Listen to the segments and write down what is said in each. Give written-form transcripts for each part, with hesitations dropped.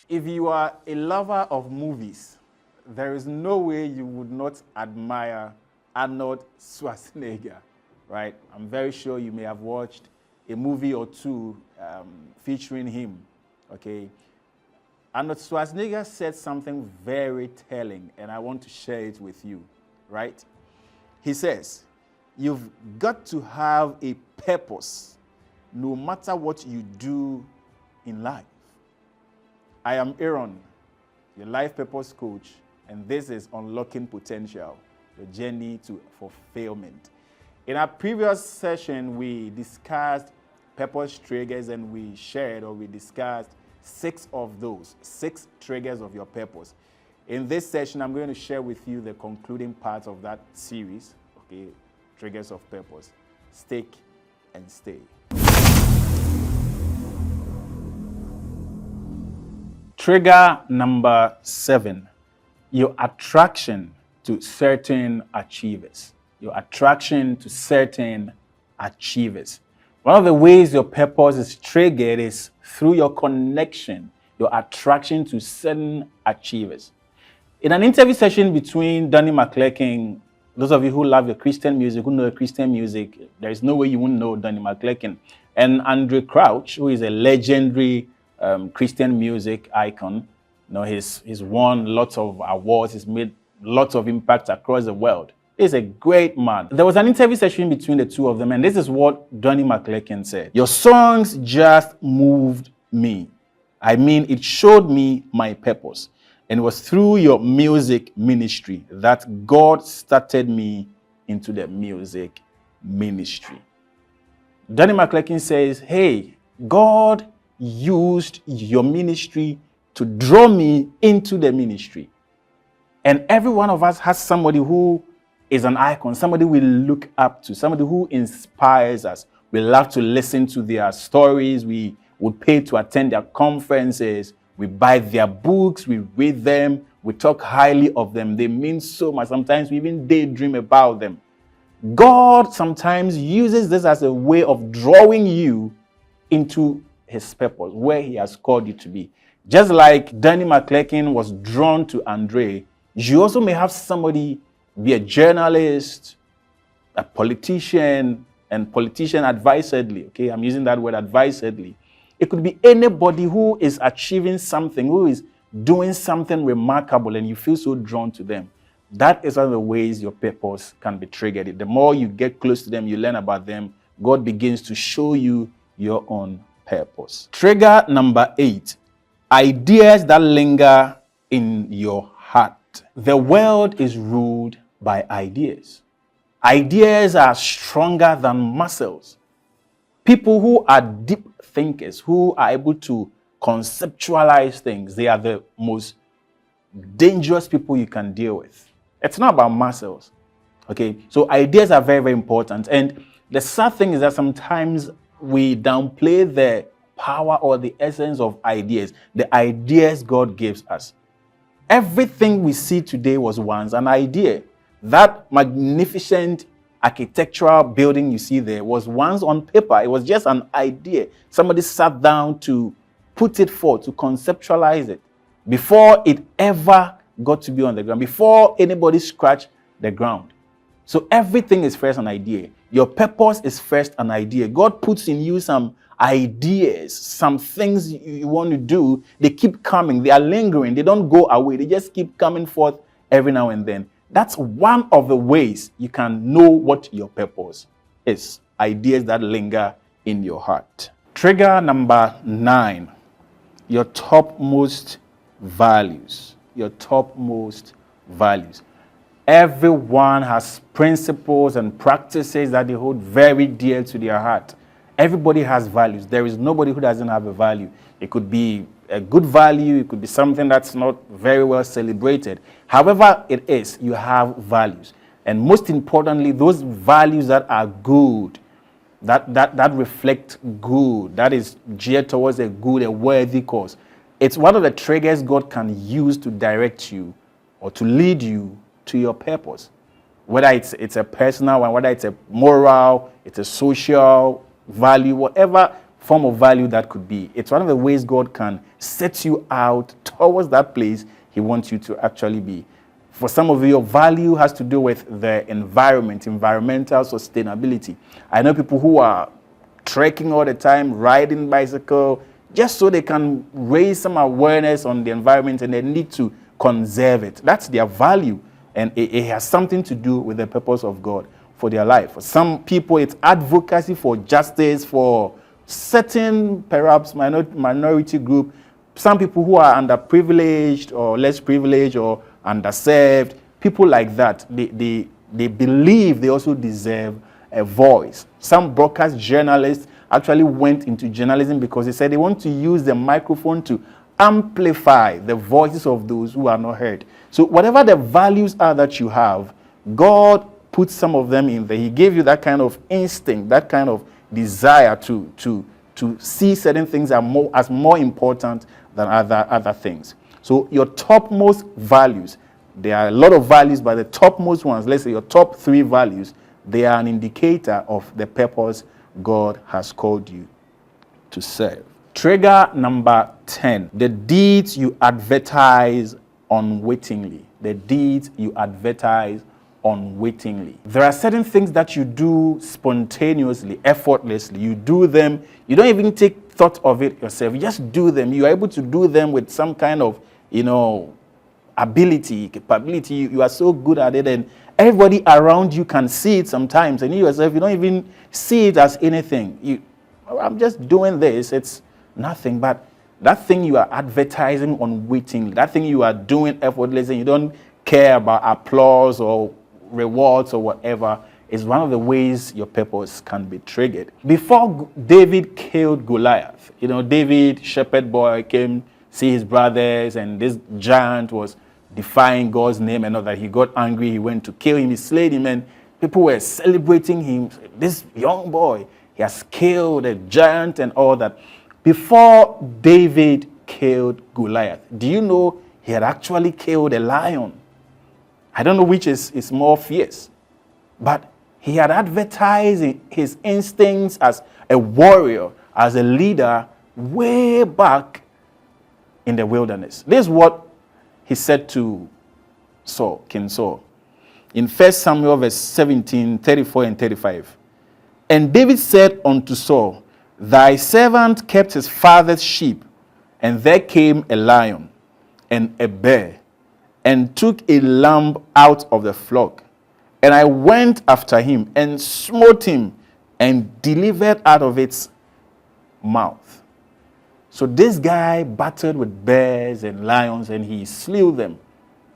If you are a lover of movies, there is no way you would not admire Arnold Schwarzenegger, right? I'm very sure you may have watched a movie or two featuring him, okay? Arnold Schwarzenegger said something very telling, and I want to share it with you, right? He says, you've got to have a purpose no matter what you do in life. I am Aaron, your life purpose coach, and this is Unlocking Potential, your journey to fulfillment. In our previous session, we discussed purpose triggers, and we discussed 6 of those, 6 triggers of your purpose. In this session, I'm going to share with you the concluding part of that series, okay, triggers of purpose. Stick and stay. Trigger number 7, your attraction to certain achievers. Your attraction to certain achievers. One of the ways your purpose is triggered is through your connection, your attraction to certain achievers. In an interview session between Donnie McClurkin, those of you who love your Christian music, who know Christian music, there is no way you wouldn't know Donnie McClurkin, and Andraé Crouch, who is a legendary Christian music icon. You know, he's won lots of awards, he's made lots of impact across the world. He's a great man. There was an interview session between the two of them, and this is what Donnie McClurkin said. Your songs just moved me. I mean, it showed me my purpose. And it was through your music ministry that God started me into the music ministry. Donnie McClurkin says, hey, God used your ministry to draw me into the ministry. And every one of us has somebody who is an icon, somebody we look up to, somebody who inspires us. We love to listen to their stories. We would pay to attend their conferences. We buy their books. We read them. We talk highly of them. They mean so much. Sometimes we even daydream about them. God sometimes uses this as a way of drawing you into his purpose, where he has called you to be. Just like Donnie McClurkin was drawn to Andraé, you also may have somebody, be a journalist, a politician, and politician advisedly. Okay, I'm using that word advisedly. It could be anybody who is achieving something, who is doing something remarkable, and you feel so drawn to them. That is one of the ways your purpose can be triggered. The more you get close to them, you learn about them, God begins to show you your own purpose. Trigger number 8, ideas that linger in your heart. The world is ruled by ideas. Ideas are stronger than muscles. People who are deep thinkers, who are able to conceptualize things, they are the most dangerous people you can deal with. It's not about muscles. Okay, so ideas are very, very important. And the sad thing is that sometimes we downplay the power or the essence of ideas, the ideas God gives us. Everything we see today was once an idea. That magnificent architectural building you see there was once on paper. It was just an idea. Somebody sat down to put it forth, to conceptualize it, before it ever got to be on the ground, before anybody scratched the ground. So everything is first an idea. Your purpose is first an idea. God puts in you some ideas, some things you want to do. They keep coming. They are lingering. They don't go away. They just keep coming forth every now and then. That's one of the ways you can know what your purpose is. Ideas that linger in your heart. Trigger number 9, your topmost values. Your topmost values. Everyone has principles and practices that they hold very dear to their heart. Everybody has values. There is nobody who doesn't have a value. It could be a good value. It could be something that's not very well celebrated. However it is, you have values. And most importantly, those values that are good, that reflect good, that is geared towards a good, a worthy cause. It's one of the triggers God can use to direct you or to lead you to your purpose. Whether it's a personal one, whether it's a moral, it's a social value, whatever form of value that could be. It's one of the ways God can set you out towards that place he wants you to actually be. For some of you, your value has to do with the environment, environmental sustainability. I know people who are trekking all the time, riding bicycle, just so they can raise some awareness on the environment, and they need to conserve it. That's their value, and it has something to do with the purpose of God for their life. For some people, it's advocacy for justice, for certain, perhaps, minority group. Some people who are underprivileged or less privileged or underserved, people like that, they believe they also deserve a voice. Some broadcast journalists actually went into journalism because they said they want to use the microphone to amplify the voices of those who are not heard. So whatever the values are that you have, God put some of them in there. He gave you that kind of instinct, that kind of desire to see certain things as more important than other things. So your topmost values, there are a lot of values, but the topmost ones, let's say your top 3 values, they are an indicator of the purpose God has called you to serve. Trigger number 10, the deeds you advertise unwittingly. The deeds you advertise unwittingly. There are certain things that you do spontaneously, effortlessly. You do them, you don't even take thought of it yourself. You just do them. You are able to do them with some kind of, ability, capability. You are so good at it, and everybody around you can see it sometimes, and you yourself, you don't even see it as anything. I'm just doing this. It's nothing, but that thing you are advertising unwittingly, that thing you are doing effortlessly, you don't care about applause or rewards or whatever, is one of the ways your purpose can be triggered. Before David killed Goliath, David, shepherd boy, came see his brothers, and this giant was defying God's name, and all that. He got angry, he went to kill him, he slayed him, and people were celebrating him. This young boy, he has killed a giant and all that. Before David killed Goliath, do you know he had actually killed a lion? I don't know which is more fierce, but he had advertised his instincts as a warrior, as a leader, way back in the wilderness. This is what he said to Saul, King Saul, in 1 Samuel verse 17, 34 and 35. And David said unto Saul, thy servant kept his father's sheep, and there came a lion and a bear, and took a lamb out of the flock. And I went after him, and smote him, and delivered out of its mouth. So this guy battled with bears and lions, and he slew them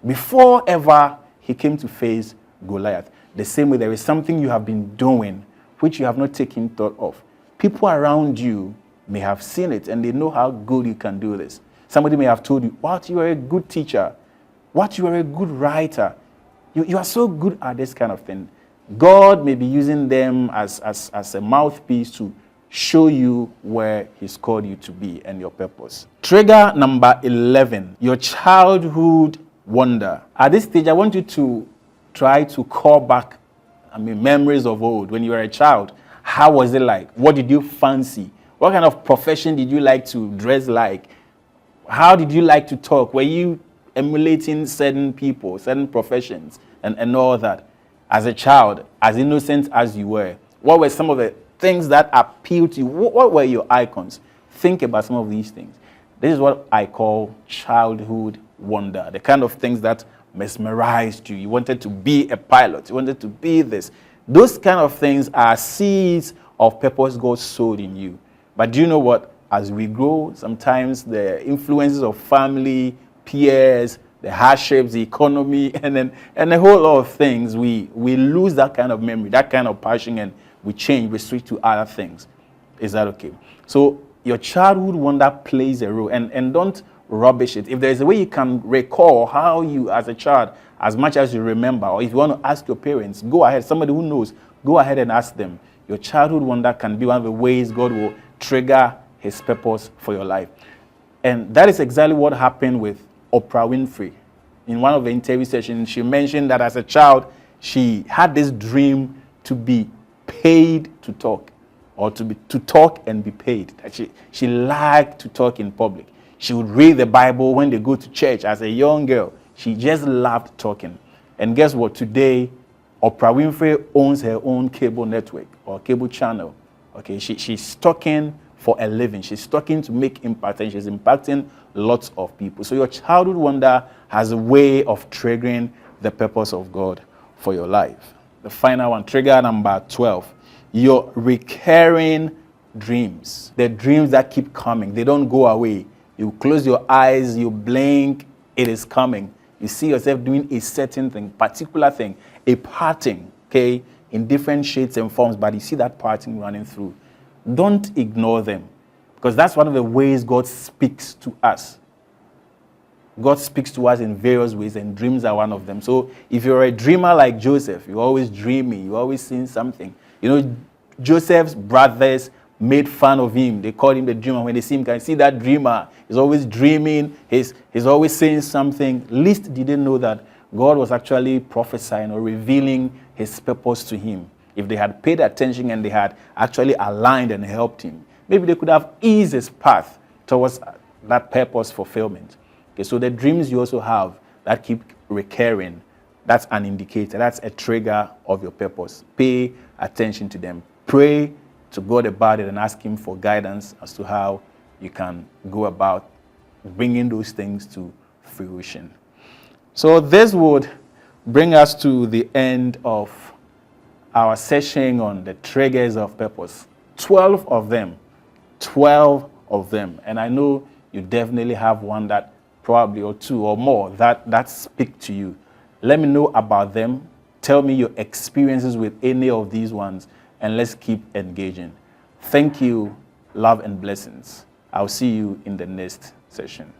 before ever he came to face Goliath. The same way, there is something you have been doing which you have not taken thought of. People around you may have seen it, and they know how good you can do this. Somebody may have told you, what, you are a good teacher. What, you are a good writer. You are so good at this kind of thing. God may be using them as a mouthpiece to show you where he's called you to be and your purpose. Trigger number 11, your childhood wonder. At this stage, I want you to try to call back, memories of old. When you were a child, how was it like? What did you fancy? What kind of profession did you like to dress like? How did you like to talk? Were you emulating certain people, certain professions, and all that? As a child, as innocent as you were, what were some of the things that appealed to you? What were your icons? Think about some of these things. This is what I call childhood wonder, the kind of things that mesmerized you. You wanted to be a pilot. You wanted to be this. Those kind of things are seeds of purpose God sowed in you. But do you know what? As we grow, sometimes the influences of family, peers, the hardships, the economy, and a whole lot of things, we lose that kind of memory, that kind of passion, and we change, we switch to other things. Is that okay? So your childhood wonder plays a role, and don't rubbish it. If there's a way you can recall how you, as a child, as much as you remember, or if you want to ask your parents, go ahead. Somebody who knows, go ahead and ask them. Your childhood wonder can be one of the ways God will trigger his purpose for your life. And that is exactly what happened with Oprah Winfrey. In one of the interview sessions, she mentioned that as a child, she had this dream to be paid to talk or to talk and be paid. She liked to talk in public. She would read the Bible when they go to church as a young girl. She just loved talking. And guess what? Today, Oprah Winfrey owns her own cable network or cable channel. Okay, she's talking for a living. She's talking to make impact, and she's impacting lots of people. So your childhood wonder has a way of triggering the purpose of God for your life. The final one, trigger number 12, your recurring dreams. The dreams that keep coming, they don't go away. You close your eyes, you blink, it is coming. You see yourself doing a certain thing, particular thing, a parting, okay, in different shades and forms, but you see that parting running through. Don't ignore them, because that's one of the ways God speaks to us. God speaks to us in various ways, and dreams are one of them. So if you're a dreamer like Joseph, you're always dreaming, you're always seeing something. You know, Joseph's brothers made fun of him. They called him the dreamer. When they see him, can see that dreamer. He's always dreaming. He's always saying something. Least did they know that God was actually prophesying or revealing his purpose to him. If they had paid attention and they had actually aligned and helped him, maybe they could have eased his path towards that purpose fulfillment. Okay, so the dreams you also have that keep recurring, that's an indicator. That's a trigger of your purpose. Pay attention to them. Pray to God about it and ask him for guidance as to how you can go about bringing those things to fruition. So this would bring us to the end of our session on the triggers of purpose. 12 of them. 12 of them. And I know you definitely have one that probably, or two or more, that speak to you. Let me know about them. Tell me your experiences with any of these ones, and let's keep engaging. Thank you. Love and blessings. I'll see you in the next session.